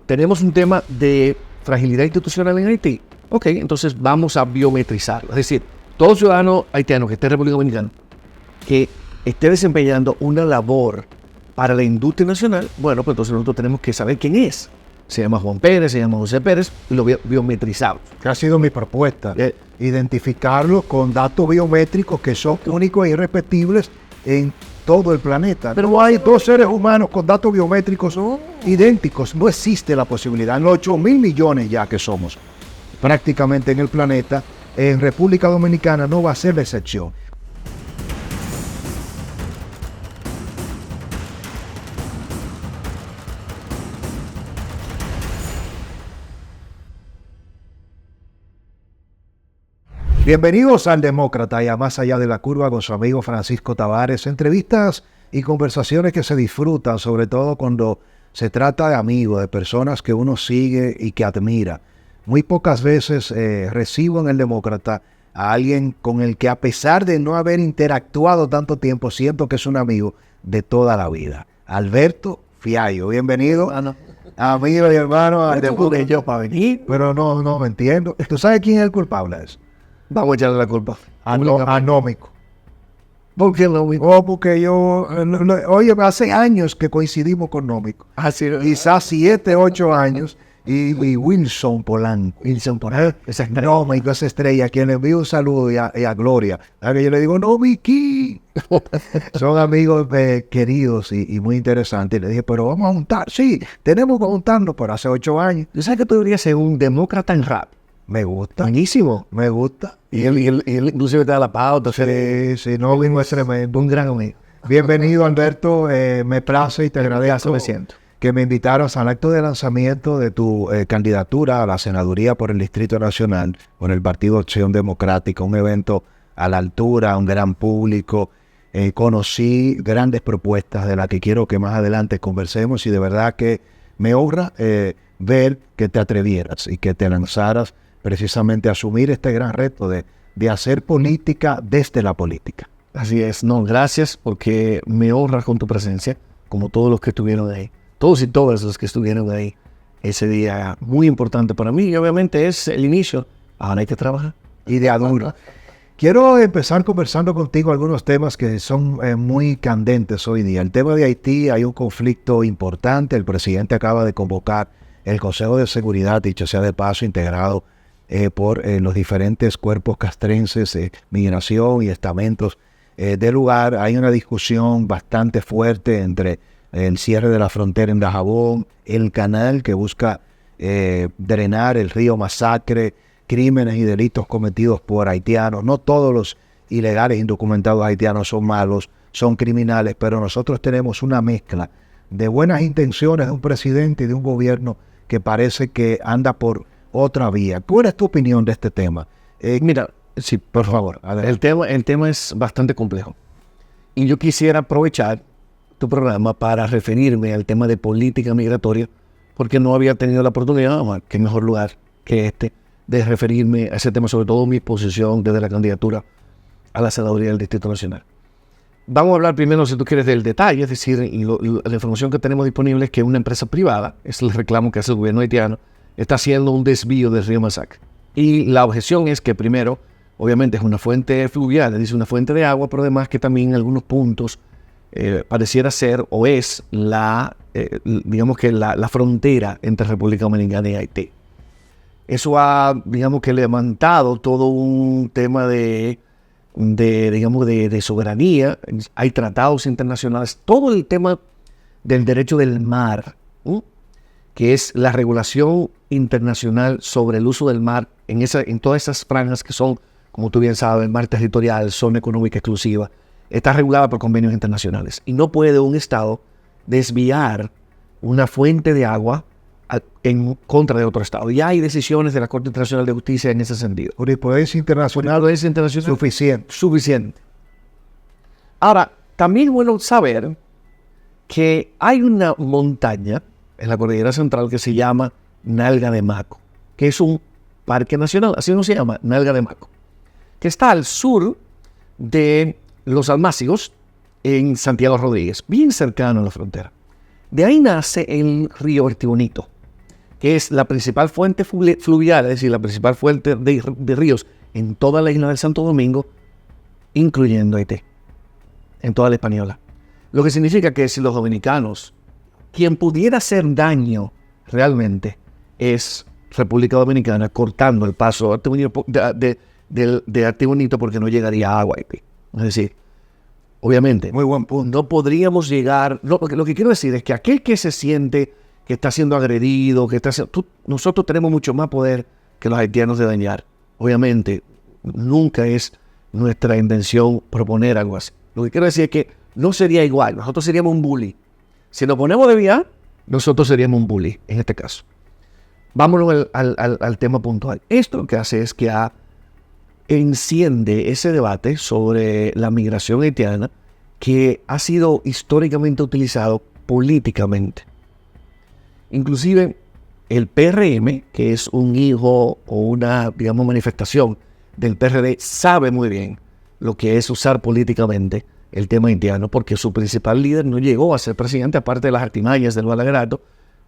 tenemos un tema de fragilidad institucional en Haití. Ok, entonces vamos a biometrizarlo. Es decir, todo ciudadano haitiano que esté en República Dominicana, que esté desempeñando una labor para la industria nacional, bueno, pues entonces nosotros tenemos que saber quién es. Se llama Juan Pérez, se llama José Pérez, y lo biometrizamos. Que ha sido mi propuesta. Identificarlo con datos biométricos que son únicos e irrepetibles en todo el planeta. Pero no hay dos seres humanos con datos biométricos idénticos. No existe la posibilidad. En los 8.000 millones ya que somos prácticamente en el planeta, en República Dominicana no va a ser la excepción. Bienvenidos al Demócrata y a Más Allá de la Curva con su amigo Francisco Tavares. Entrevistas y conversaciones que se disfrutan, sobre todo cuando se trata de amigos, de personas que uno sigue y que admira. Muy pocas veces recibo en el Demócrata a alguien con el que, a pesar de no haber interactuado tanto tiempo, siento que es un amigo de toda la vida. Alberto Fiallo, bienvenido. Amigo y hermano al Demócrata. Yo para venir. Pero no me entiendo. ¿Tú sabes quién es el culpable de eso? Vamos a echarle la culpa. Anómico. ¿Por qué no? Porque yo, oye, hace años que coincidimos con Nómico. Así, Quizás 7, 8 años. Y Wilson Polanco. Esa Nómico, esa estrella, a quien le envío un saludo y a Gloria. A que yo le digo, Nómiqui. Son amigos queridos y muy interesantes. Y le dije, pero vamos a juntar. Sí, tenemos que juntarnos, pero hace 8 años. ¿Tú sabes que tú deberías ser un demócrata en rap? Me gusta. Buenísimo. Me gusta. Y él inclusive te da la pauta. Sí, Nómico es tremendo. Un gran amigo. Bienvenido, Alberto. Me place y te agradezco me siento. Que me invitaras al acto de lanzamiento de tu candidatura a la senaduría por el Distrito Nacional con el Partido Acción Democrática, un evento a la altura, un gran público. Conocí grandes propuestas de las que quiero que más adelante conversemos y de verdad que me honra ver que te atrevieras y que te lanzaras precisamente a asumir este gran reto de hacer política desde la política. Así es. No, gracias porque me honras con tu presencia, como todos los que estuvieron ahí. Todos y todas los que estuvieron ahí ese día, muy importante para mí y obviamente es el inicio. Ahora hay que trabajar. Y de adulto. Quiero empezar conversando contigo algunos temas que son muy candentes hoy día. El tema de Haití, hay un conflicto importante. El presidente acaba de convocar el Consejo de Seguridad, dicho sea de paso, integrado por los diferentes cuerpos castrenses, migración y estamentos del lugar. Hay una discusión bastante fuerte entre el cierre de la frontera en Dajabón, el canal que busca drenar el río Masacre, crímenes y delitos cometidos por haitianos. No todos los ilegales indocumentados haitianos son malos, son criminales, pero nosotros tenemos una mezcla de buenas intenciones de un presidente y de un gobierno que parece que anda por otra vía. ¿Cuál es tu opinión de este tema? Mira, sí, por favor. El tema es bastante complejo. Y yo quisiera aprovechar tu programa para referirme al tema de política migratoria, porque no había tenido la oportunidad, qué mejor lugar que este, de referirme a ese tema, sobre todo mi posición desde la candidatura a la senaduría del Distrito Nacional. Vamos a hablar primero, si tú quieres, del detalle, es decir, la información que tenemos disponible es que una empresa privada, es el reclamo que hace el gobierno haitiano, está haciendo un desvío del río Masacre. Y la objeción es que primero, obviamente es una fuente fluvial, es decir, una fuente de agua, pero además que también en algunos puntos pareciera ser o es digamos que la frontera entre República Dominicana y Haití. Eso ha, digamos que levantado todo un tema de soberanía. Hay tratados internacionales, todo el tema del derecho del mar, que es la regulación internacional sobre el uso del mar en todas esas franjas que son, como tú bien sabes, mar territorial, zona económica exclusiva, está regulada por convenios internacionales. Y no puede un Estado desviar una fuente de agua en contra de otro Estado. Ya hay decisiones de la Corte Internacional de Justicia en ese sentido. Jurisprudencia internacional suficiente. Ahora, también es bueno saber que hay una montaña en la cordillera central que se llama Nalga de Maco, que es un parque nacional, así no se llama, Nalga de Maco, que está al sur de Los Almácigos, en Santiago Rodríguez, bien cercano a la frontera. De ahí nace el río Bertibonito. que es la principal fuente fluvial, es decir, la principal fuente de ríos en toda la isla del Santo Domingo, incluyendo Haití, en toda la Hispaniola. Lo que significa que si los dominicanos, quien pudiera hacer daño realmente es República Dominicana, cortando el paso de Artibonito porque no llegaría agua a Haití. Es decir, obviamente, Muy buen punto. no podríamos llegar. No, lo que quiero decir es que aquel que se siente que está siendo agredido, nosotros tenemos mucho más poder que los haitianos de dañar. Obviamente, nunca es nuestra intención proponer algo así. Lo que quiero decir es que no sería igual. Nosotros seríamos un bully. Si nos ponemos de vía, nosotros seríamos un bully en este caso. Vámonos al tema puntual. Esto lo que hace es que enciende ese debate sobre la migración haitiana que ha sido históricamente utilizado políticamente. Inclusive el PRM, que es un hijo o una, digamos, manifestación del PRD, sabe muy bien lo que es usar políticamente el tema haitiano, porque su principal líder no llegó a ser presidente, aparte de las artimañas del Balaguerato,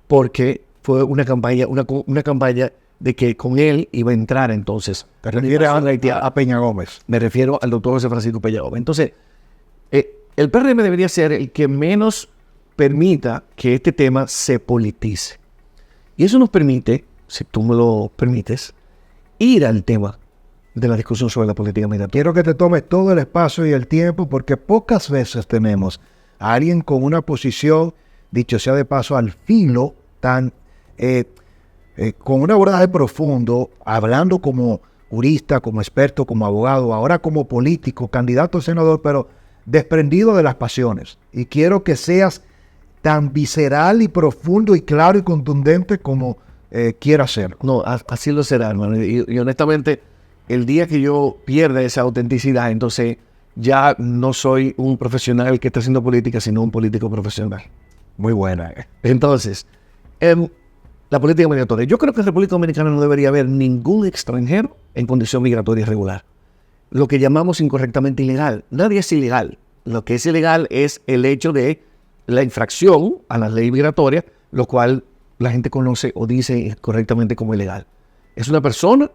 porque fue una campaña de que con él iba a entrar entonces. ¿Te refieres a Peña Gómez? Me refiero al doctor José Francisco Peña Gómez. Entonces, el PRM debería ser el que menos permita que este tema se politice. Y eso nos permite, si tú me lo permites, ir al tema de la discusión sobre la política migratoria. Quiero que te tomes todo el espacio y el tiempo porque pocas veces tenemos a alguien con una posición, dicho sea de paso, al filo, con un abordaje profundo, hablando como jurista, como experto, como abogado, ahora como político, candidato a senador, pero desprendido de las pasiones. Y quiero que seas tan visceral y profundo y claro y contundente como quieras ser. No, así lo será, hermano. Y honestamente, el día que yo pierda esa autenticidad, entonces ya no soy un profesional que está haciendo política, sino un político profesional. Muy buena. Entonces, la política migratoria. Yo creo que en República Dominicana no debería haber ningún extranjero en condición migratoria irregular. Lo que llamamos incorrectamente ilegal. Nadie es ilegal. Lo que es ilegal es el hecho de la infracción a la ley migratoria, lo cual la gente conoce o dice correctamente como ilegal. Es una persona,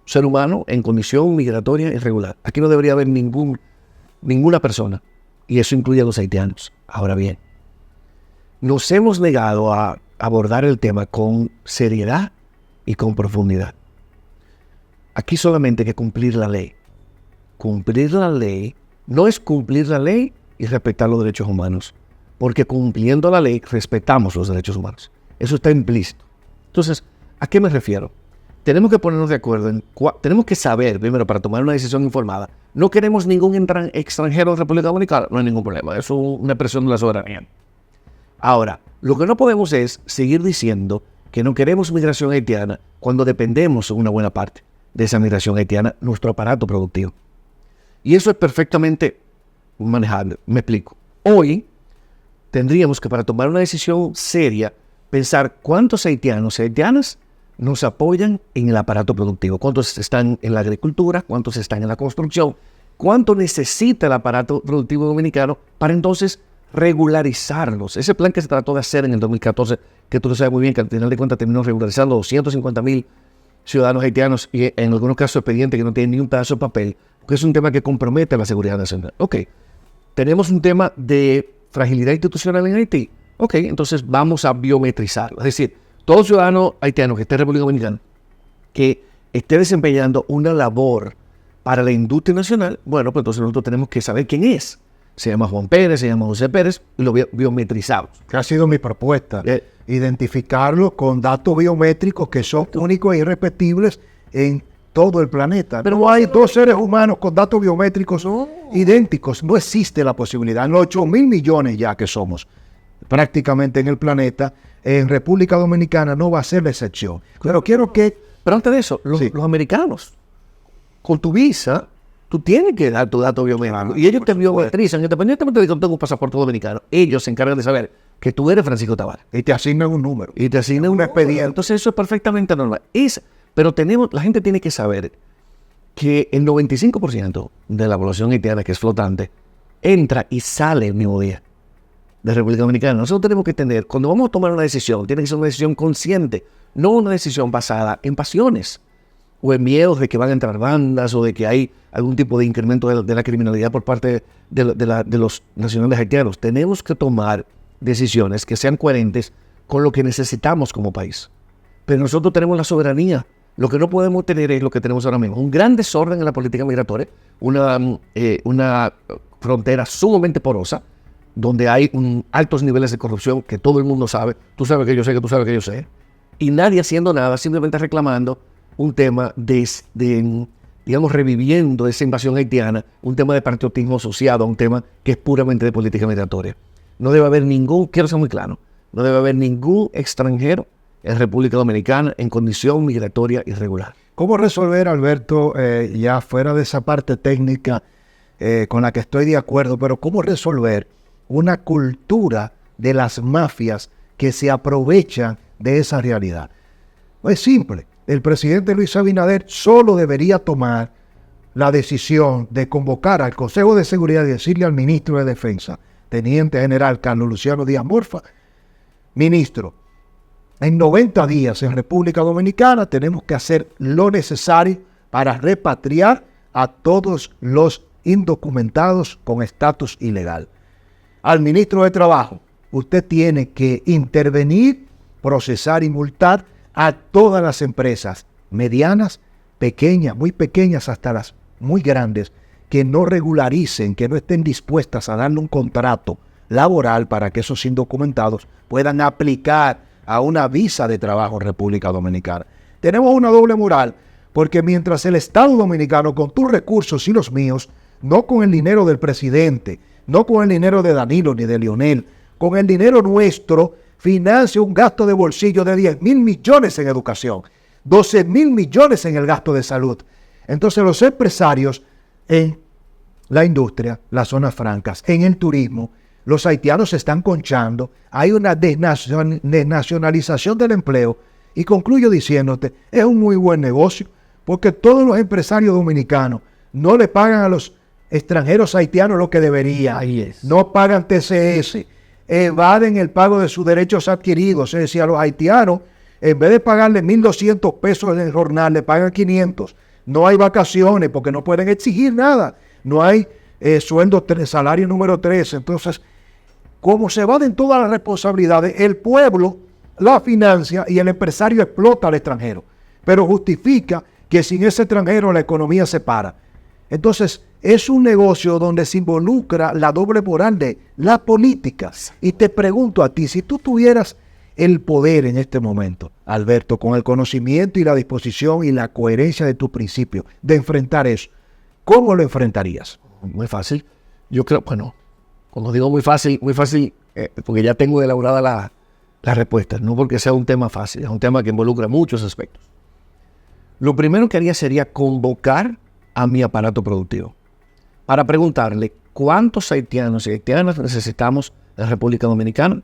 ser humano, en condición migratoria irregular. Aquí no debería haber ninguna persona. Y eso incluye a los haitianos. Ahora bien, nos hemos negado a abordar el tema con seriedad y con profundidad. Aquí solamente hay que cumplir la ley. Cumplir la ley no es cumplir la ley y respetar los derechos humanos, porque cumpliendo la ley respetamos los derechos humanos. Eso está implícito. Entonces, ¿a qué me refiero? Tenemos que ponernos de acuerdo, tenemos que saber, primero, para tomar una decisión informada. No queremos ningún extranjero en República Dominicana, no hay ningún problema. Eso es una expresión de la soberanía. Ahora, lo que no podemos es seguir diciendo que no queremos migración haitiana cuando dependemos en una buena parte de esa migración haitiana, nuestro aparato productivo. Y eso es perfectamente manejable. Me explico. Hoy tendríamos que, para tomar una decisión seria, pensar cuántos haitianos y haitianas nos apoyan en el aparato productivo. Cuántos están en la agricultura, cuántos están en la construcción, cuánto necesita el aparato productivo dominicano para entonces regularizarlos. Ese plan que se trató de hacer en el 2014, que tú lo sabes muy bien, que al final de cuentas terminó regularizando 250,000 ciudadanos haitianos y en algunos casos expedientes que no tienen ni un pedazo de papel, porque es un tema que compromete la seguridad nacional. Ok, tenemos un tema de fragilidad institucional en Haití. Ok, entonces vamos a biometrizarlo. Es decir, todo ciudadano haitiano que esté en República Dominicana, que esté desempeñando una labor para la industria nacional, bueno, pues entonces nosotros tenemos que saber quién es. Se llama Juan Pérez, se llama José Pérez, y lo biometrizamos. Que ha sido mi propuesta. Identificarlo con datos biométricos que son únicos e irrepetibles en todo el planeta. Pero no hay dos seres humanos con datos biométricos idénticos. No existe la posibilidad. En los 8,000 millones ya que somos prácticamente en el planeta, en República Dominicana no va a ser la excepción. Pero quiero que... Pero antes de eso, los americanos, con tu visa, tú tienes que dar tu dato biométrico. Y ellos te biometrizan, independientemente de que tengas un pasaporte dominicano. Ellos se encargan de saber que tú eres Francisco Tavares. Y te asignan un número. Y te asignan un expediente. Entonces eso es perfectamente normal. Pero la gente tiene que saber que el 95% de la población haitiana que es flotante entra y sale el mismo día de República Dominicana. Nosotros tenemos que entender, cuando vamos a tomar una decisión, tiene que ser una decisión consciente. no una decisión basada en pasiones o en miedos de que van a entrar bandas o de que hay algún tipo de incremento de la criminalidad por parte de los nacionales haitianos. Tenemos que tomar decisiones que sean coherentes con lo que necesitamos como país. Pero nosotros tenemos la soberanía. Lo que no podemos tener es lo que tenemos ahora mismo. Un gran desorden en la política migratoria, una frontera sumamente porosa, donde hay altos niveles de corrupción que todo el mundo sabe. Tú sabes que yo sé, que tú sabes que yo sé. Y nadie haciendo nada, simplemente reclamando un tema digamos, reviviendo esa invasión haitiana, un tema de patriotismo asociado a un tema que es puramente de política migratoria. No debe haber quiero ser muy claro, no debe haber ningún extranjero en República Dominicana en condición migratoria irregular. ¿Cómo resolver, Alberto, ya fuera de esa parte técnica con la que estoy de acuerdo, pero cómo resolver una cultura de las mafias que se aprovechan de esa realidad? No es simple. El presidente Luis Abinader solo debería tomar la decisión de convocar al Consejo de Seguridad y decirle al ministro de Defensa, Teniente General Carlos Luciano Díaz Morfa: ministro, en 90 días en República Dominicana tenemos que hacer lo necesario para repatriar a todos los indocumentados con estatus ilegal. Al ministro de Trabajo: usted tiene que intervenir, procesar y multar a todas las empresas medianas, pequeñas, muy pequeñas, hasta las muy grandes, que no regularicen, que no estén dispuestas a darle un contrato laboral para que esos indocumentados puedan aplicar a una visa de trabajo en República Dominicana. Tenemos una doble moral, porque mientras el Estado Dominicano, con tus recursos y los míos, no con el dinero del presidente, no con el dinero de Danilo ni de Leonel, con el dinero nuestro, financia un gasto de bolsillo de 10,000 millones en educación, 12,000 millones en el gasto de salud. Entonces los empresarios en la industria, las zonas francas, en el turismo, los haitianos se están conchando, hay una desnacionalización del empleo, y concluyo diciéndote, es un muy buen negocio, porque todos los empresarios dominicanos no le pagan a los extranjeros haitianos lo que deberían. Ahí es. No pagan TCS, evaden el pago de sus derechos adquiridos. Es decir, a los haitianos, en vez de pagarle 1,200 pesos en el jornal, le pagan 500. No hay vacaciones porque no pueden exigir nada. No hay sueldo, salario número 3. Entonces, como se evaden todas las responsabilidades, el pueblo la financia y el empresario explota al extranjero. Pero justifica que sin ese extranjero la economía se para. Entonces, es un negocio donde se involucra la doble moral de la política. Y te pregunto a ti, si tú tuvieras el poder en este momento, Alberto, con el conocimiento y la disposición y la coherencia de tu principio de enfrentar eso, ¿cómo lo enfrentarías? Muy fácil. Yo creo, bueno, cuando digo muy fácil, porque ya tengo elaborada la respuesta, no porque sea un tema fácil, es un tema que involucra muchos aspectos. Lo primero que haría sería convocar a mi aparato productivo para preguntarle cuántos haitianos y haitianas necesitamos en la República Dominicana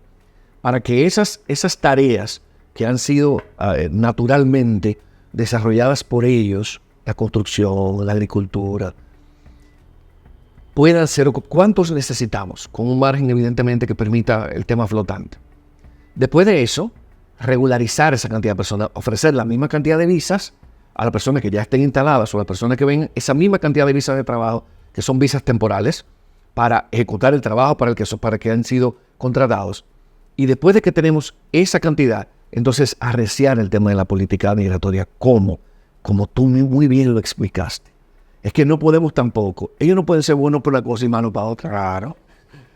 para que esas tareas que han sido naturalmente desarrolladas por ellos, la construcción, la agricultura, puedan ser. ¿Cuántos necesitamos? Con un margen evidentemente que permita el tema flotante. Después de eso, regularizar esa cantidad de personas, ofrecer la misma cantidad de visas a las personas que ya estén instaladas o a las personas que vengan, esa misma cantidad de visas de trabajo, que son visas temporales, para ejecutar el trabajo para que han sido contratados. Y después de que tenemos esa cantidad, entonces arreciar el tema de la política migratoria, como tú muy bien lo explicaste. Es que no podemos tampoco, ellos no pueden ser buenos por una cosa y malos para otra. Claro.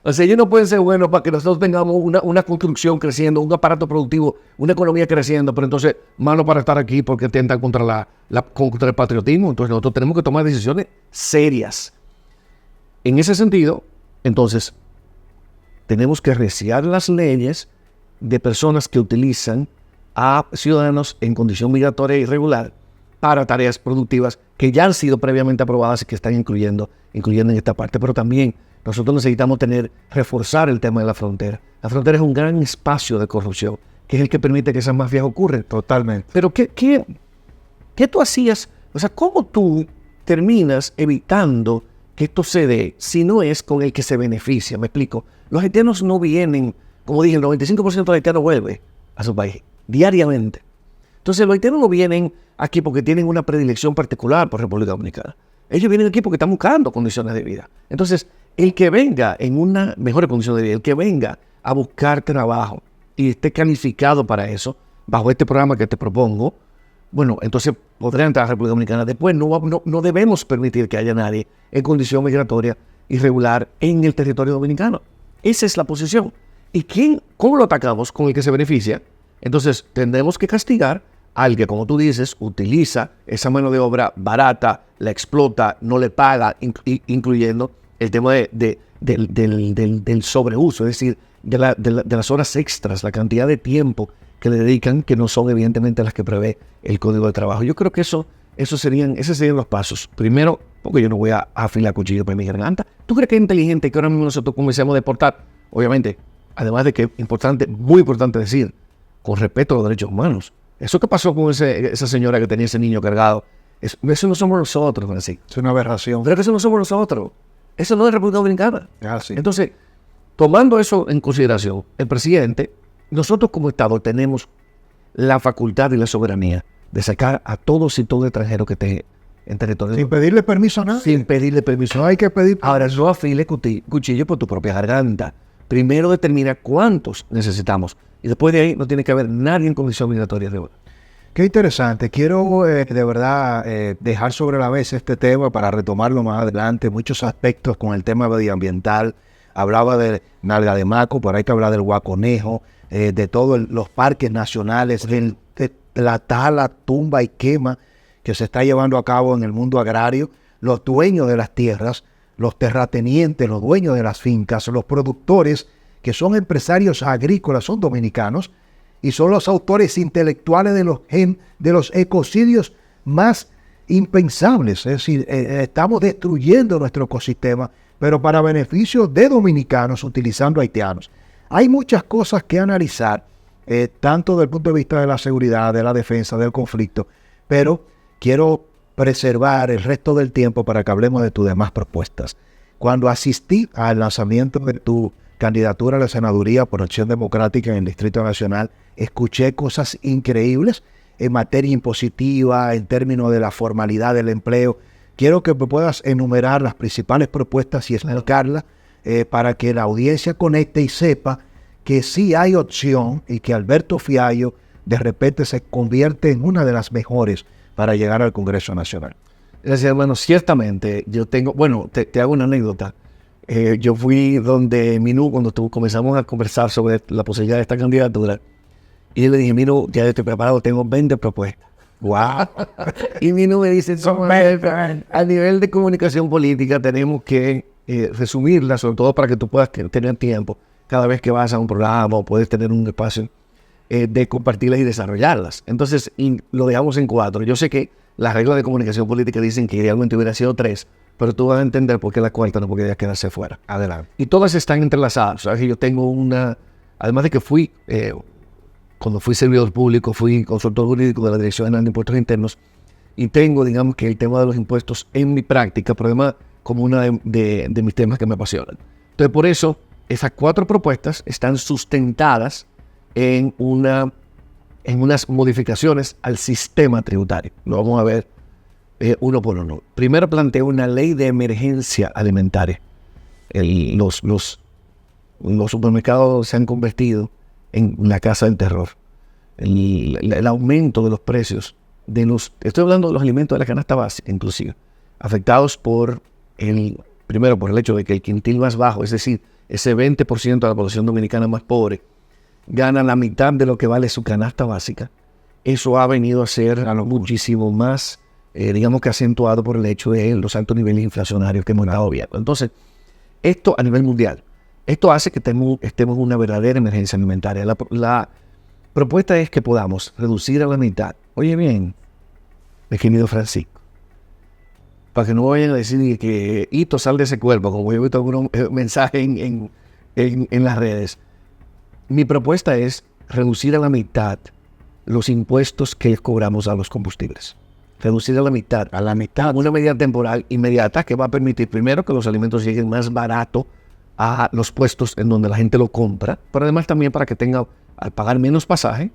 O sea, ellos no pueden ser buenos para que nosotros tengamos una construcción creciendo, un aparato productivo, una economía creciendo, pero entonces malos para estar aquí porque atentan contra contra el patriotismo. Entonces nosotros tenemos que tomar decisiones serias. En ese sentido, entonces, tenemos que arreciar las leyes de personas que utilizan a ciudadanos en condición migratoria irregular para tareas productivas que ya han sido previamente aprobadas y que están incluyendo en esta parte. Pero también nosotros necesitamos reforzar el tema de la frontera. La frontera es un gran espacio de corrupción, que es el que permite que esas mafias ocurran. Totalmente. Pero ¿qué tú hacías? O sea, ¿cómo tú terminas evitando que esto se dé si no es con el que se beneficia? Me explico. Los haitianos no vienen, como dije, el 95% de haitianos vuelve a su país diariamente. Entonces los haitianos no vienen aquí porque tienen una predilección particular por República Dominicana. Ellos vienen aquí porque están buscando condiciones de vida. Entonces, el que venga en una mejor condición de vida, el que venga a buscar trabajo y esté calificado para eso, bajo este programa que te propongo, bueno, entonces podrá entrar a la República Dominicana. Después no debemos permitir que haya nadie en condición migratoria irregular en el territorio dominicano. Esa es la posición. ¿Y cómo lo atacamos? Con el que se beneficia. Entonces tendremos que castigar al que, como tú dices, utiliza esa mano de obra barata, la explota, no le paga, incluyendo el tema del sobreuso, es decir, de las horas extras, la cantidad de tiempo que le dedican, que no son evidentemente las que prevé el Código de Trabajo. Yo creo que esos serían los pasos. Primero, porque yo no voy a afilar cuchillo para mi garganta. ¿Tú crees que es inteligente que ahora mismo nosotros comencemos a deportar? Obviamente, además de que es importante, muy importante decir, con respeto a los derechos humanos. Eso que pasó con esa señora que tenía ese niño cargado, eso no somos nosotros, Francisco. Es una aberración. Pero que eso no somos nosotros. Eso no es República Dominicana. Sí. Entonces, tomando eso en consideración, el presidente, nosotros como Estado tenemos la facultad y la soberanía de sacar a todos y todo extranjero que esté en territorio. Sin pedirle permiso a nadie. Sin pedirle permiso. No hay que pedir. Ahora, no afile cuchillo por tu propia garganta. Primero determina cuántos necesitamos. Y después de ahí no tiene que haber nadie en condición migratoria regular. Qué interesante. Quiero de verdad dejar sobre la mesa este tema para retomarlo más adelante. Muchos aspectos con el tema medioambiental. Hablaba de Nalga de Maco, pero hay que hablar del Guaconejo, de todos los parques nacionales, de la tala, tumba y quema que se está llevando a cabo en el mundo agrario. Los dueños de las tierras, los terratenientes, los dueños de las fincas, los productores, que son empresarios agrícolas, son dominicanos, y son los autores intelectuales de los ecocidios más impensables. Es decir, estamos destruyendo nuestro ecosistema, pero para beneficio de dominicanos utilizando haitianos. Hay muchas cosas que analizar, tanto desde el punto de vista de la seguridad, de la defensa, del conflicto, pero quiero preservar el resto del tiempo para que hablemos de tus demás propuestas. Cuando asistí al lanzamiento de tu candidatura a la senaduría por Acción Democrática en el Distrito Nacional, escuché cosas increíbles en materia impositiva, en términos de la formalidad del empleo. Quiero que me puedas enumerar las principales propuestas y explicarlas para que la audiencia conecte y sepa que sí hay opción y que Alberto Fiallo de repente se convierte en una de las mejores para llegar al Congreso Nacional. Gracias, hermano. Ciertamente, yo tengo, te hago una anécdota. Yo fui donde Minú, cuando comenzamos a conversar sobre la posibilidad de esta candidatura, y yo le dije, Minú, ya estoy preparado, tengo 20 propuestas. ¡Wow! Y Minú me dice, a nivel de comunicación política tenemos que resumirlas, sobre todo para que tú puedas tener tiempo cada vez que vas a un programa o puedes tener un espacio de compartirlas y desarrollarlas. Entonces, lo dejamos en 4. Yo sé que las reglas de comunicación política dicen que idealmente hubiera sido 3, pero tú vas a entender por qué la 4 no podría quedarse fuera. Adelante. Y todas están entrelazadas. ¿Sabes? Yo tengo además de que cuando fui servidor público, fui consultor jurídico de la Dirección General de Impuestos Internos, y tengo, digamos, que el tema de los impuestos en mi práctica, pero además como una de mis temas que me apasionan. Entonces, por eso, esas 4 propuestas están sustentadas en unas modificaciones al sistema tributario. Lo vamos a ver uno por uno. Primero planteo una ley de emergencia alimentaria. Los supermercados se han convertido en la casa del terror. El aumento de los precios estoy hablando de los alimentos de la canasta básica, inclusive, afectados primero por el hecho de que el quintil más bajo, es decir, ese 20% de la población dominicana más pobre, gana la mitad de lo que vale su canasta básica. Eso ha venido a ser muchísimo más, digamos que acentuado por el hecho de los altos niveles inflacionarios que hemos estado viendo. Entonces, esto a nivel mundial, esto hace que estemos en una verdadera emergencia alimentaria. La propuesta es que podamos reducir a la mitad. Oye bien, mi querido Francisco, para que no vayan a decir que Hito sal de ese cuerpo, como yo he visto algunos mensajes en las redes. Mi propuesta es reducir a la mitad los impuestos que cobramos a los combustibles. Reducir a la mitad. A la mitad. Una medida temporal inmediata que va a permitir primero que los alimentos lleguen más barato a los puestos en donde la gente lo compra, pero además también para que tenga, al pagar menos pasaje,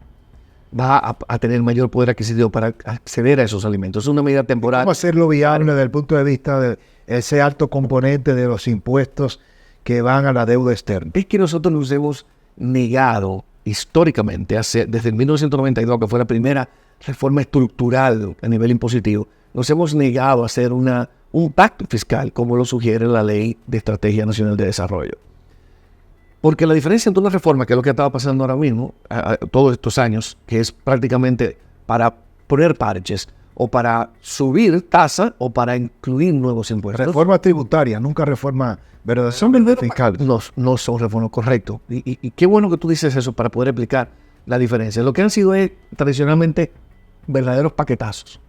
va a tener mayor poder adquisitivo para acceder a esos alimentos. Es una medida temporal. ¿Cómo hacerlo viable desde el punto de vista de ese alto componente de los impuestos que van a la deuda externa? Es que nosotros nos hemos negado históricamente, desde el 1992, que fue la primera reforma estructural a nivel impositivo, nos hemos negado a hacer un pacto fiscal, como lo sugiere la Ley de Estrategia Nacional de Desarrollo. Porque la diferencia entre una reforma, que es lo que estaba pasando ahora mismo, todos estos años, que es prácticamente para poner parches, o para subir tasa, o para incluir nuevos impuestos. Reforma tributaria, nunca reforma verdadera. Son verdaderos fiscales. No son reformas, correcto. Y qué bueno que tú dices eso para poder explicar la diferencia. Lo que han sido es tradicionalmente verdaderos paquetazos.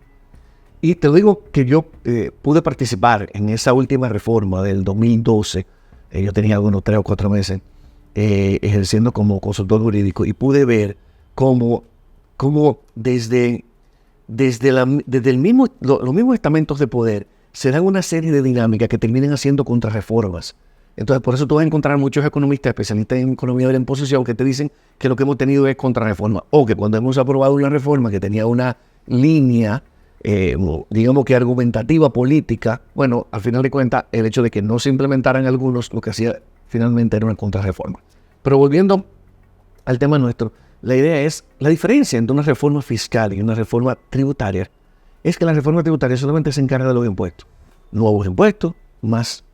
Y te digo que yo pude participar en esa última reforma del 2012. Yo tenía algunos 3 o 4 meses ejerciendo como consultor jurídico y pude ver cómo desde los mismos estamentos de poder se dan una serie de dinámicas que terminan haciendo contrarreformas. Entonces, por eso tú vas a encontrar muchos economistas, especialistas en economía de la imposición, que te dicen que lo que hemos tenido es contrarreforma. O que cuando hemos aprobado una reforma que tenía una línea, digamos que argumentativa, política, bueno, al final de cuentas, el hecho de que no se implementaran algunos, lo que hacía finalmente era una contrarreforma. Pero volviendo al tema nuestro, la idea es, la diferencia entre una reforma fiscal y una reforma tributaria es que la reforma tributaria solamente se encarga de los impuestos. Nuevos impuestos, más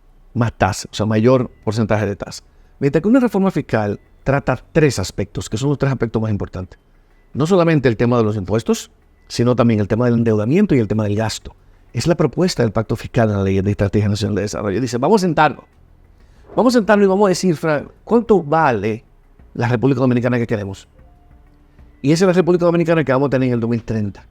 tasa, o sea, mayor porcentaje de tasa. Mientras que una reforma fiscal trata 3 aspectos, que son los 3 aspectos más importantes. No solamente el tema de los impuestos, sino también el tema del endeudamiento y el tema del gasto. Es la propuesta del Pacto Fiscal en la Ley de Estrategia Nacional de Desarrollo. Dice, vamos a sentarnos y vamos a decir, Fran, ¿cuánto vale la República Dominicana que queremos? Y esa es la República Dominicana que vamos a tener en el 2030.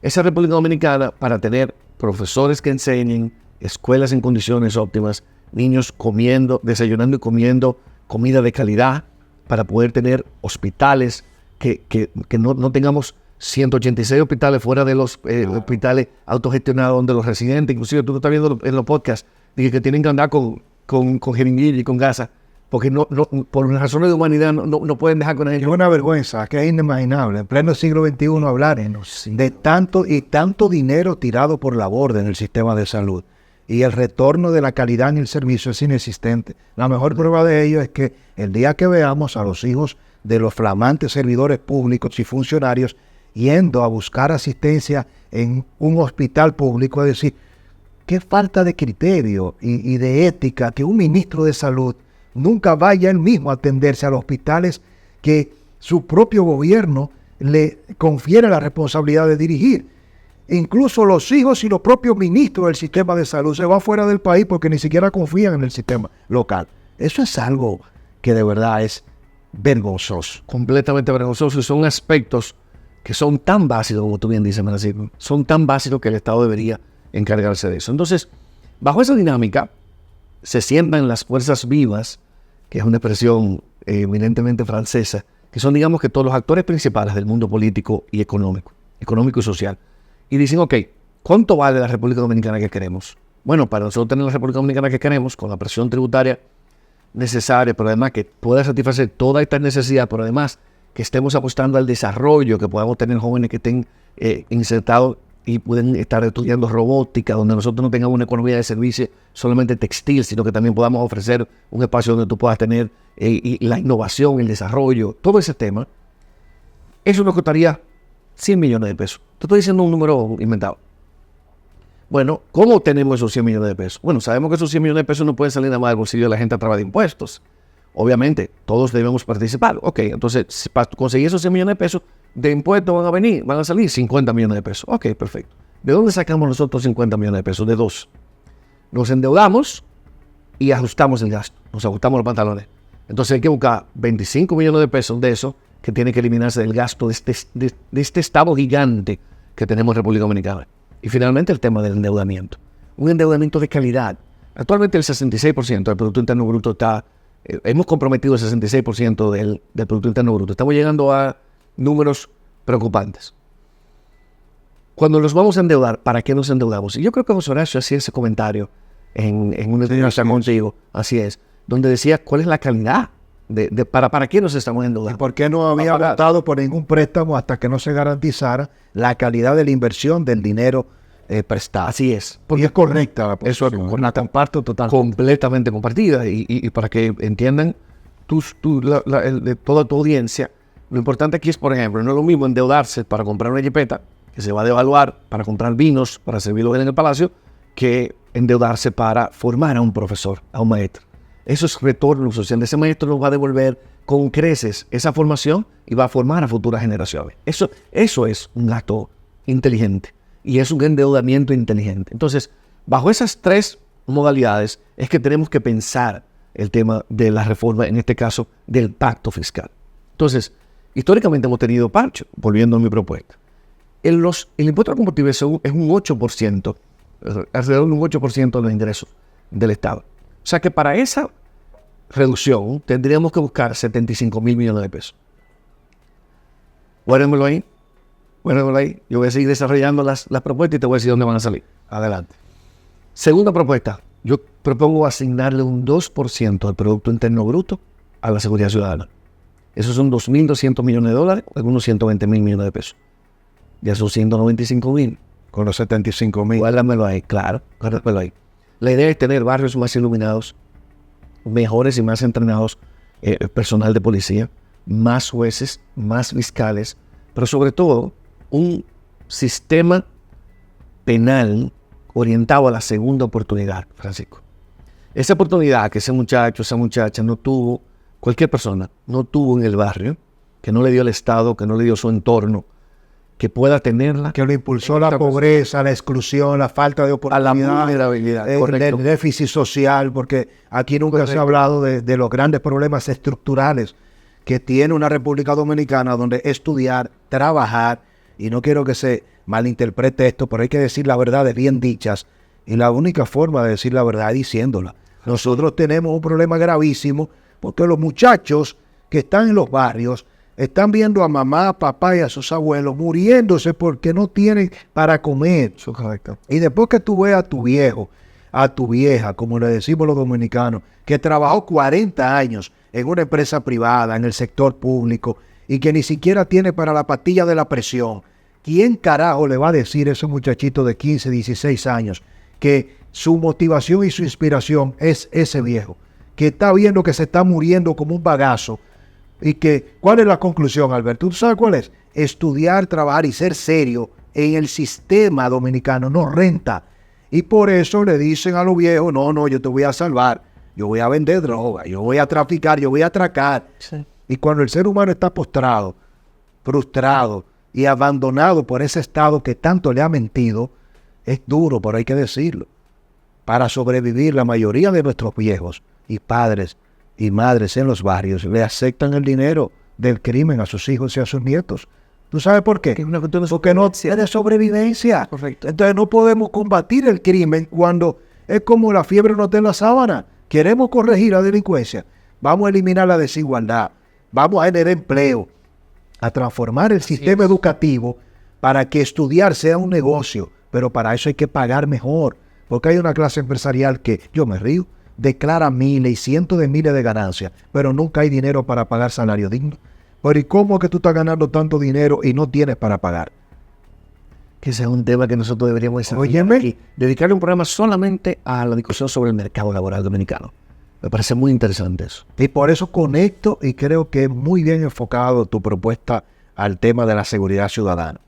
Esa República Dominicana, para tener profesores que enseñen, escuelas en condiciones óptimas, niños comiendo, desayunando y comiendo comida de calidad, para poder tener hospitales, que no tengamos 186 hospitales fuera de los hospitales autogestionados donde los residentes, inclusive tú lo estás viendo en los podcasts, que tienen que andar con jeringuilla y con gasa, porque por razones de humanidad no pueden dejar con ellos. Es una vergüenza, que es inimaginable. En pleno siglo XXI hablar de tanto dinero tirado por la borda en el sistema de salud. Y el retorno de la calidad en el servicio es inexistente. La mejor prueba de ello es que el día que veamos a los hijos de los flamantes servidores públicos y funcionarios yendo a buscar asistencia en un hospital público, es decir, qué falta de criterio y de ética que un ministro de salud nunca vaya él mismo a atenderse a los hospitales que su propio gobierno le confiere la responsabilidad de dirigir. Incluso los hijos y los propios ministros del sistema de salud se van fuera del país porque ni siquiera confían en el sistema local. Eso es algo que de verdad es vergonzoso. Completamente vergonzoso. Y son aspectos que son tan básicos, como tú bien dices, Francisco, son tan básicos que el Estado debería encargarse de eso. Entonces, bajo esa dinámica, se sientan las fuerzas vivas, que es una expresión eminentemente francesa, que son, digamos, que todos los actores principales del mundo político y económico y social. Y dicen, ok, ¿cuánto vale la República Dominicana que queremos? Bueno, para nosotros tener la República Dominicana que queremos, con la presión tributaria necesaria, pero además que pueda satisfacer toda esta necesidad, pero además que estemos apostando al desarrollo, que podamos tener jóvenes que estén insertados y pueden estar estudiando robótica, donde nosotros no tengamos una economía de servicio solamente textil, sino que también podamos ofrecer un espacio donde tú puedas tener y la innovación, el desarrollo, todo ese tema. Eso nos costaría 100 millones de pesos. Te estoy diciendo un número inventado. Bueno, ¿cómo obtenemos esos 100 millones de pesos? Bueno, sabemos que esos 100 millones de pesos no pueden salir nada más del bolsillo de la gente a través de impuestos. Obviamente, todos debemos participar. Ok, entonces, para conseguir esos 100 millones de pesos, de impuestos van a salir 50 millones de pesos. Ok, perfecto. ¿De dónde sacamos nosotros 50 millones de pesos? De 2. Nos endeudamos y ajustamos el gasto. Nos ajustamos los pantalones. Entonces hay que buscar 25 millones de pesos de eso que tiene que eliminarse del gasto de este estado gigante que tenemos en República Dominicana. Y finalmente el tema del endeudamiento. Un endeudamiento de calidad. Actualmente el 66% del Producto Interno Bruto está... hemos comprometido el 66% del Producto Interno Bruto. Estamos llegando a números preocupantes. Cuando nos vamos a endeudar, ¿para qué nos endeudamos? Y yo creo que José Horacio hacía ese comentario en una entrevista contigo, así es, donde decía cuál es la calidad ¿Para qué nos estamos ¿Y endeudando? por qué no había votado por ningún préstamo hasta que no se garantizara la calidad de la inversión del dinero prestado? Así es. Y es correcta la Eso posición. con la comparto completamente compartida. Y para que entiendan toda tu audiencia, lo importante aquí es, por ejemplo, no es lo mismo endeudarse para comprar una jipeta, que se va a devaluar, para comprar vinos, para servirlos en el palacio, que endeudarse para formar a un profesor, a un maestro. Eso es retorno social. Ese maestro nos va a devolver con creces esa formación y va a formar a futuras generaciones. Eso es un acto inteligente y es un endeudamiento inteligente. Entonces, bajo esas tres modalidades es que tenemos que pensar el tema de la reforma, en este caso del pacto fiscal. Entonces, históricamente hemos tenido parcho, volviendo a mi propuesta. El impuesto al combustible es un 8%, alrededor de un 8% de los ingresos del Estado. O sea que para esa reducción tendríamos que buscar 75 mil millones de pesos. Guárdenmelo ahí. Yo voy a seguir desarrollando las propuestas y te voy a decir dónde van a salir. Adelante. Segunda propuesta. Yo propongo asignarle un 2% del Producto Interno Bruto a la seguridad ciudadana. Esos son 2.200 millones de dólares, algunos 120 mil millones de pesos. Ya son 195 mil. Con los 75.000. Guárdamelo ahí, claro, guárdamelo ahí. La idea es tener barrios más iluminados, mejores y más entrenados, personal de policía, más jueces, más fiscales, pero sobre todo un sistema penal orientado a la segunda oportunidad, Francisco. Esa oportunidad que ese muchacho, esa muchacha no tuvo, cualquier persona, no tuvo en el barrio, que no le dio el Estado, que no le dio su entorno, que pueda tenerla. Que lo impulsó la pobreza, la exclusión, la falta de A oportunidad. la vulnerabilidad, correcto. El déficit social, porque aquí nunca se ha hablado de los grandes problemas estructurales que tiene una República Dominicana, donde estudiar, trabajar, y no quiero que se malinterprete esto, pero hay que decir las verdades bien dichas, y la única forma de decir la verdad es diciéndola. Nosotros tenemos un problema gravísimo, porque los muchachos que están en los barrios están viendo a mamá, a papá y a sus abuelos muriéndose porque no tienen para comer. Eso es correcto. Y después que tú veas a tu viejo, a tu vieja, como le decimos los dominicanos, que trabajó 40 años en una empresa privada, en el sector público, y que ni siquiera tiene para la pastilla de la presión, ¿quién carajo le va a decir a ese muchachito de 15, 16 años que su motivación y su inspiración es ese viejo, que está viendo que se está muriendo como un bagazo? Y que, ¿cuál es la conclusión, Alberto? ¿Tú sabes cuál es? Estudiar, trabajar y ser serio en el sistema dominicano no renta. Y por eso le dicen a los viejos, no, yo te voy a salvar. Yo voy a vender droga, yo voy a traficar, yo voy a atracar. Sí. Y cuando el ser humano está postrado, frustrado y abandonado por ese estado que tanto le ha mentido, es duro, pero hay que decirlo. Para sobrevivir, la mayoría de nuestros viejos y padres y madres en los barrios le aceptan el dinero del crimen a sus hijos y a sus nietos. ¿Tú sabes por qué? Porque no tiene sobrevivencia. Correcto. Entonces no podemos combatir el crimen cuando es como la fiebre no está en la sábana. Queremos corregir la delincuencia. Vamos a eliminar la desigualdad. Vamos a generar empleo. A transformar el sistema educativo para que estudiar sea un negocio. Pero para eso hay que pagar mejor. Porque hay una clase empresarial que, yo me río, declara miles y cientos de miles de ganancias, pero nunca hay dinero para pagar salario digno. Pero ¿y cómo es que tú estás ganando tanto dinero y no tienes para pagar? Que ese es un tema que nosotros deberíamos desarrollar Óyeme. aquí. Dedicarle un programa solamente a la discusión sobre el mercado laboral dominicano. Me parece muy interesante eso. Y por eso conecto y creo que es muy bien enfocado tu propuesta al tema de la seguridad ciudadana.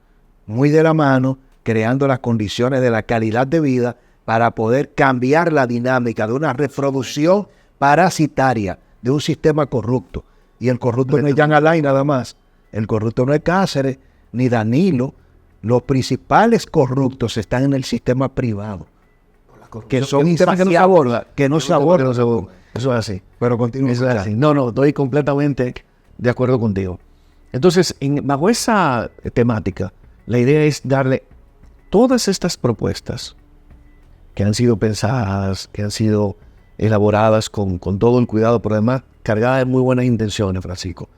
Muy de la mano, creando las condiciones de la calidad de vida para poder cambiar la dinámica de una reproducción parasitaria de un sistema corrupto. Y el corrupto no es Jean Alain nada más. El corrupto no es Cáceres, ni Danilo. Los principales corruptos están en el sistema privado. Que son un tema que no se insaciables, aborda. que no se aborda. Eso es así. Pero continúa. Eso es así. No, estoy completamente de acuerdo contigo. Entonces, bajo esa temática, la idea es darle todas estas propuestas que han sido pensadas, que han sido elaboradas con todo el cuidado, pero además cargadas de muy buenas intenciones, Francisco.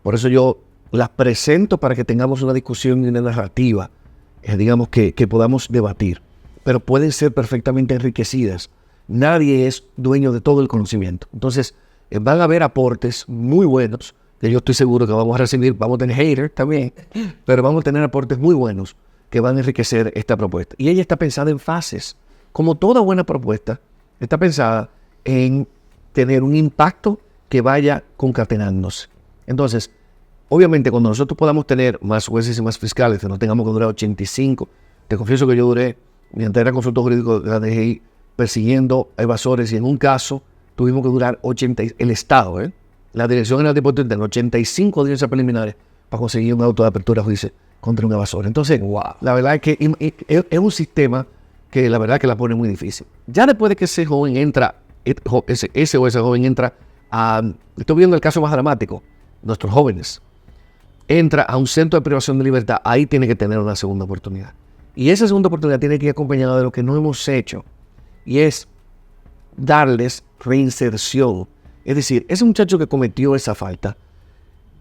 Por eso yo las presento para que tengamos una discusión y una narrativa, digamos, que podamos debatir. Pero pueden ser perfectamente enriquecidas. Nadie es dueño de todo el conocimiento. Entonces, van a haber aportes muy buenos, que yo estoy seguro que vamos a recibir, vamos a tener haters también, pero vamos a tener aportes muy buenos que van a enriquecer esta propuesta. Y ella está pensada en fases. Como toda buena propuesta, está pensada en tener un impacto que vaya concatenándose. Entonces, obviamente, cuando nosotros podamos tener más jueces y más fiscales, que no tengamos que durar 85, te confieso que yo duré, mientras era consultor jurídico de la DGI, persiguiendo evasores, y en un caso tuvimos que durar 80, el Estado, la Dirección General de Impuestos Internos, 85 audiencias preliminares para conseguir un auto de apertura a juicio contra un evasor. Entonces, la verdad es que es un sistema que la verdad que la pone muy difícil. Ya después de que ese joven entra, ese o esa joven entra a, estoy viendo el caso más dramático, nuestros jóvenes, entra a un centro de privación de libertad, ahí tiene que tener una segunda oportunidad. Y esa segunda oportunidad tiene que ir acompañada de lo que no hemos hecho, y es darles reinserción. Es decir, ese muchacho que cometió esa falta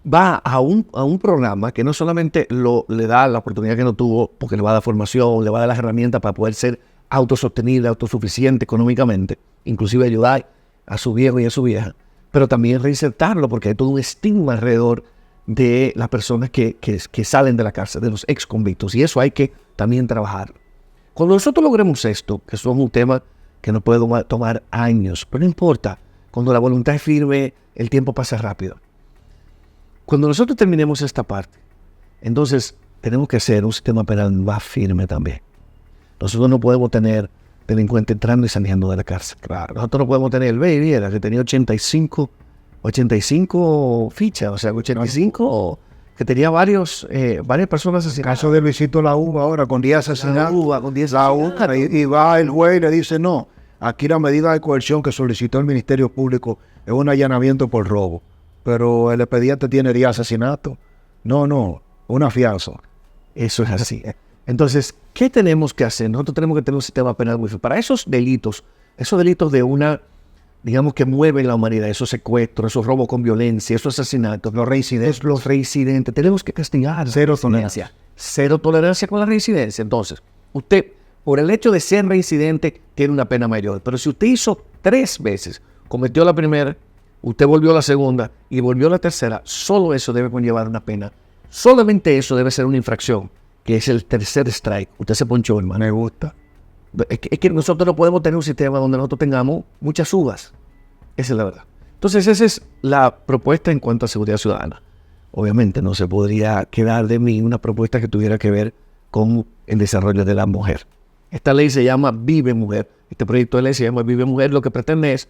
va a un programa que no solamente le da la oportunidad que no tuvo, porque le va a dar formación, le va a dar las herramientas para poder ser autosostenible, autosuficiente económicamente, inclusive ayudar a su viejo y a su vieja, pero también reinsertarlo, porque hay todo un estigma alrededor de las personas que salen de la cárcel, de los ex convictos, y eso hay que también trabajar. Cuando nosotros logremos esto, que eso es un tema que nos puede tomar años, pero no importa, cuando la voluntad es firme, el tiempo pasa rápido. Cuando nosotros terminemos esta parte, entonces tenemos que hacer un sistema penal más firme también. Nosotros no podemos tener delincuentes entrando y saliendo de la cárcel. Claro. Nosotros no podemos tener el baby, que tenía 85 fichas, o sea, 85, que tenía varias personas asesinadas. Caso de Luisito La Uva ahora, con 10 asesinatos. La Uva, y va el juez y le dice, no, aquí la medida de coerción que solicitó el Ministerio Público es un allanamiento por robo. Pero el expediente tiene 10 asesinatos. No, una fianza. Eso es así. Entonces, ¿qué tenemos que hacer? Nosotros tenemos que tener un sistema penal muy fuerte. Para esos delitos de digamos que mueven la humanidad, esos secuestros, esos robos con violencia, esos asesinatos, los reincidentes, tenemos que castigar. Cero tolerancia. Cero tolerancia con la reincidencia. Entonces, usted, por el hecho de ser reincidente, tiene una pena mayor. Pero si usted hizo 3 veces, cometió la primera, usted volvió a la segunda y volvió a la tercera, solo eso debe conllevar una pena. Solamente eso debe ser una infracción, que es el tercer strike. Usted se ponchó, hermano. Me gusta. Es que nosotros no podemos tener un sistema donde nosotros tengamos muchas uvas. Esa es la verdad. Entonces, esa es la propuesta en cuanto a seguridad ciudadana. Obviamente, no se podría quedar de mí una propuesta que tuviera que ver con el desarrollo de la mujer. Esta ley se llama Vive Mujer. Este proyecto de ley se llama Vive Mujer. Lo que pretende es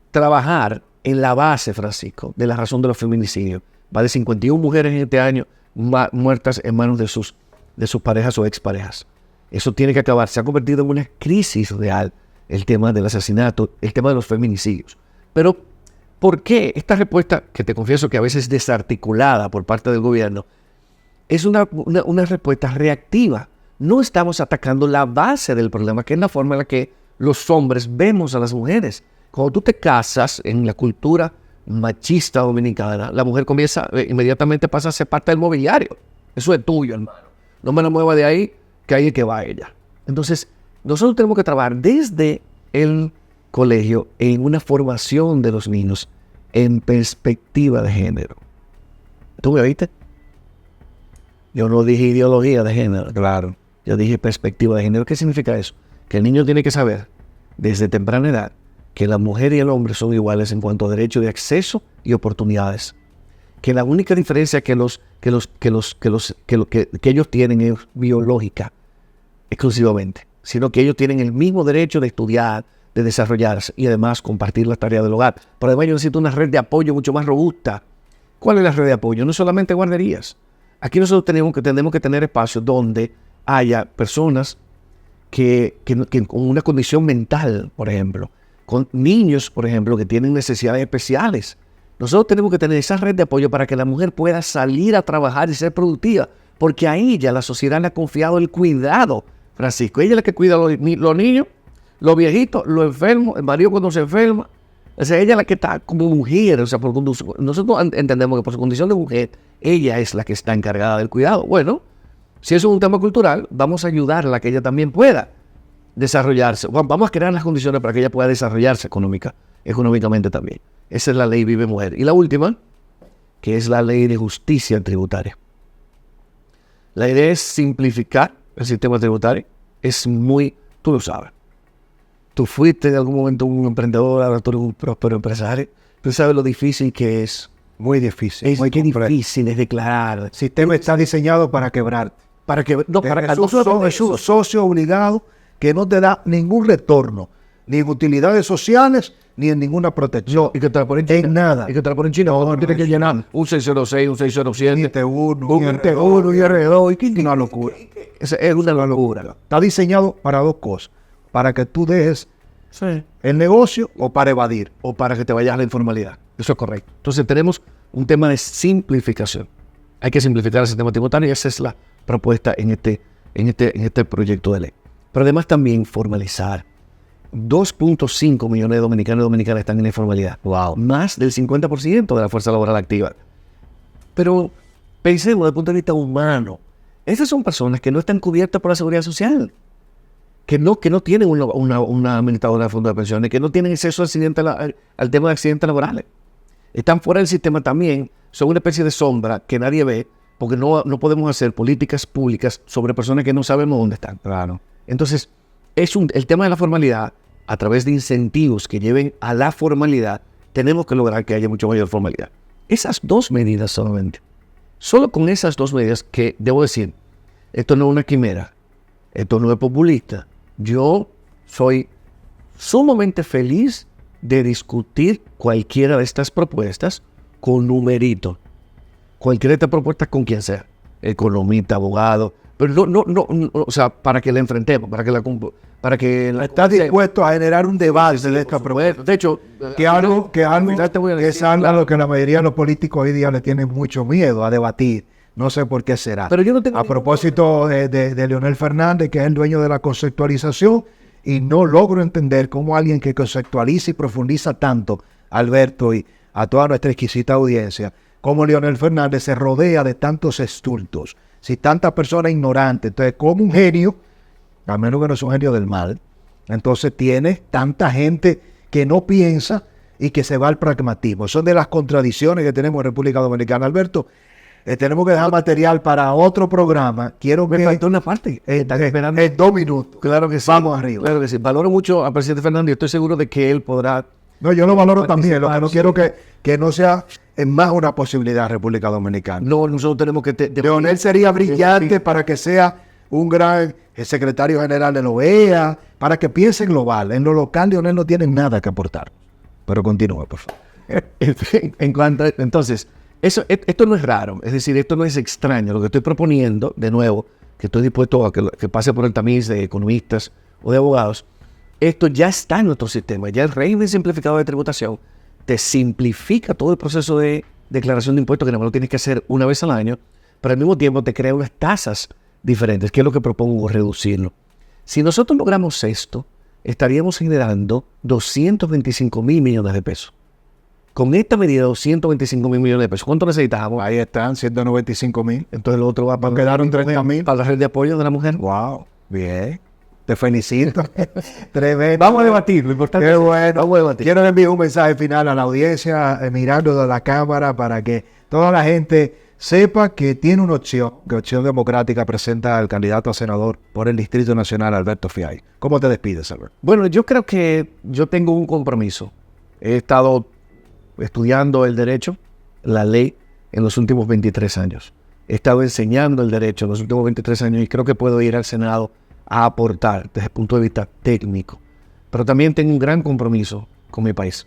trabajar en la base, Francisco, de la razón de los feminicidios. Va de 51 mujeres en este año muertas en manos de sus parejas o exparejas. Eso tiene que acabar. Se ha convertido en una crisis real el tema del asesinato, el tema de los feminicidios. Pero, ¿por qué esta respuesta, que te confieso que a veces es desarticulada por parte del gobierno, es una respuesta reactiva? No estamos atacando la base del problema, que es la forma en la que los hombres vemos a las mujeres. Cuando tú te casas en la cultura machista dominicana, la mujer comienza, inmediatamente pasa a ser parte del mobiliario. Eso es tuyo, hermano. No me la mueva de ahí, que ahí es que va ella. Entonces, nosotros tenemos que trabajar desde el colegio en una formación de los niños en perspectiva de género. ¿Tú me oíste? Yo no dije ideología de género, claro. Yo dije perspectiva de género. ¿Qué significa eso? Que el niño tiene que saber desde temprana edad que la mujer y el hombre son iguales en cuanto a derecho de acceso y oportunidades. Que la única diferencia que ellos tienen es biológica, exclusivamente, sino que ellos tienen el mismo derecho de estudiar, de desarrollarse y además compartir las tareas del hogar. Pero además yo necesito una red de apoyo mucho más robusta. ¿Cuál es la red de apoyo? No solamente guarderías. Aquí nosotros tenemos que tener espacios donde haya personas que con una condición mental, por ejemplo, con niños, por ejemplo, que tienen necesidades especiales. Nosotros tenemos que tener esa red de apoyo para que la mujer pueda salir a trabajar y ser productiva, porque a ella la sociedad le ha confiado el cuidado, Francisco. Ella es la que cuida a los niños, los viejitos, los enfermos, el marido cuando se enferma. O sea, ella es la que está como mujer. O sea, nosotros entendemos que por su condición de mujer, ella es la que está encargada del cuidado. Bueno, si eso es un tema cultural, vamos a ayudarla a que ella también pueda desarrollarse. Vamos a crear las condiciones para que ella pueda desarrollarse económicamente también. Esa es la ley Vive Mujer. Y la última, que es la ley de justicia tributaria. La idea es simplificar el sistema tributario. Es muy, tú lo sabes. Tú fuiste en algún momento un emprendedor, ahora tú eres un próspero empresario. Tú sabes lo difícil que es. Muy difícil. Es muy muy complejo. difícil es declarar. El sistema está diseñado para quebrarte. Para que, no, para Es un socio obligado que no te da ningún retorno, ni en utilidades sociales, ni en ninguna protección. y que te la ponen en China. En nada. Y que te la ponen en China. No, tienes que llenar un 606, un 607. IT1, un IT1 y R2. Una locura. Es una locura. Está diseñado para dos cosas. Para que tú dejes Sí. el negocio o para evadir. O para que te vayas a la informalidad. Eso es correcto. Entonces tenemos un tema de simplificación. Hay que simplificar el sistema tributario y esa es la propuesta en este proyecto de ley. Pero además también formalizar. 2.5 millones de dominicanos y dominicanas están en la informalidad. Wow. Más del 50% de la fuerza laboral activa. Pero pensemos desde el punto de vista humano. Esas son personas que no están cubiertas por la seguridad social. Que no tienen una administradora de fondo de pensiones, que no tienen acceso al tema de accidentes laborales. Están fuera del sistema también, son una especie de sombra que nadie ve, porque no podemos hacer políticas públicas sobre personas que no sabemos dónde están. Claro. Entonces, el tema de la formalidad, a través de incentivos que lleven a la formalidad, tenemos que lograr que haya mucho mayor formalidad. Esas dos medidas solamente. Solo con esas dos medidas que, debo decir, esto no es una quimera, esto no es populista. Yo soy sumamente feliz de discutir cualquiera de estas propuestas con numerito. Cualquiera de estas propuestas con quien sea. Economista, abogado. Pero no, o sea, para que la enfrentemos, para que la Estás dispuesto a generar un debate de esta propuesta. De hecho, Que es algo a lo que la mayoría de los políticos hoy día le tienen mucho miedo a debatir. No sé por qué será. Pero yo no tengo a propósito de Leonel Fernández, que es el dueño de la conceptualización, y no logro entender cómo alguien que conceptualiza y profundiza tanto, Alberto, y a toda nuestra exquisita audiencia, como Leonel Fernández se rodea de tantos estultos, si tantas personas ignorantes. Entonces, como un genio, a menos que no es un genio del mal, entonces tiene tanta gente que no piensa y que se va al pragmatismo. Son de las contradicciones que tenemos en República Dominicana. Alberto, tenemos que dejar material para otro programa. Me faltó una parte. Están esperando en 2 minutos. Claro que sí. Vamos arriba. Claro que sí. Valoro mucho al presidente Fernández y estoy seguro de que él podrá. No, yo lo valoro también. Lo que no quiero que no sea más una posibilidad República Dominicana. No, nosotros tenemos que... Leonel sería brillante para que sea un gran secretario general de la OEA, para que piense global. En lo local, Leonel no tiene nada que aportar. Pero continúa, por favor. Entonces, esto no es raro. Es decir, esto no es extraño. Lo que estoy proponiendo, de nuevo, que estoy dispuesto a que pase por el tamiz de economistas o de abogados, esto ya está en nuestro sistema. Ya el régimen simplificado de tributación te simplifica todo el proceso de declaración de impuestos, que no lo tienes que hacer una vez al año, pero al mismo tiempo te crea unas tasas diferentes, que es lo que propongo reducirlo. Si nosotros logramos esto, estaríamos generando 225 mil millones de pesos. Con esta medida, 225 mil millones de pesos. ¿Cuánto necesitamos? Ahí están, 195,000. Entonces lo otro va para... Quedaron 30,000. Para la red de apoyo de la mujer. Wow, bien. Te felicito. Tremendo. Vamos a debatir, lo importante Qué es bueno. vamos a debatir. Quiero enviar un mensaje final a la audiencia, mirando de la cámara, para que toda la gente sepa que tiene una opción, que Opción Democrática presenta al candidato a senador por el Distrito Nacional, Alberto Fiallo. ¿Cómo te despides, Alberto? Bueno, yo creo que yo tengo un compromiso. He estado estudiando el derecho, la ley, en los últimos 23 años. He estado enseñando el derecho en los últimos 23 años y creo que puedo ir al Senado a aportar desde el punto de vista técnico. Pero también tengo un gran compromiso con mi país.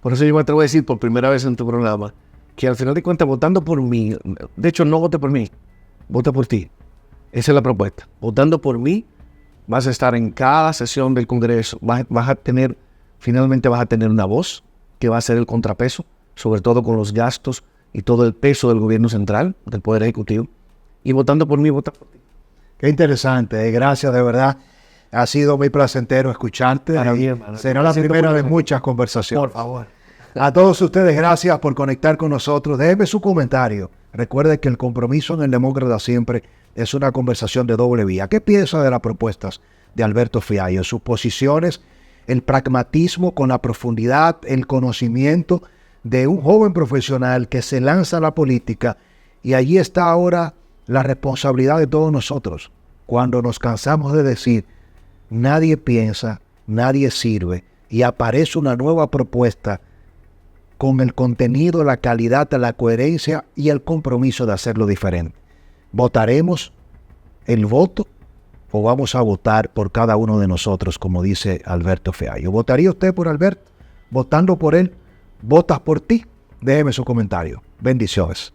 Por eso yo me atrevo a decir por primera vez en tu programa que al final de cuentas, votando por mí, de hecho no vote por mí, vota por ti. Esa es la propuesta. Votando por mí, vas a estar en cada sesión del Congreso, finalmente vas a tener una voz que va a ser el contrapeso, sobre todo con los gastos y todo el peso del gobierno central, del Poder Ejecutivo. Y votando por mí, vota por ti. Qué interesante, gracias de verdad. Ha sido muy placentero escucharte. Para mí, hermano. Será la primera de muchas conversaciones. Por favor. A todos ustedes, gracias por conectar con nosotros. Déjeme su comentario. Recuerde que el compromiso en el Demócrata siempre es una conversación de doble vía. ¿Qué piensa de las propuestas de Alberto Fiallo? Sus posiciones el pragmatismo con la profundidad, el conocimiento de un joven profesional que se lanza a la política, y allí está ahora la responsabilidad de todos nosotros. Cuando nos cansamos de decir, nadie piensa, nadie sirve, y aparece una nueva propuesta con el contenido, la calidad, la coherencia y el compromiso de hacerlo diferente. ¿Votaremos el voto o vamos a votar por cada uno de nosotros, como dice Alberto Feayo? ¿Votaría usted por Alberto? Votando por él, ¿votas por ti? Déjeme su comentario. Bendiciones.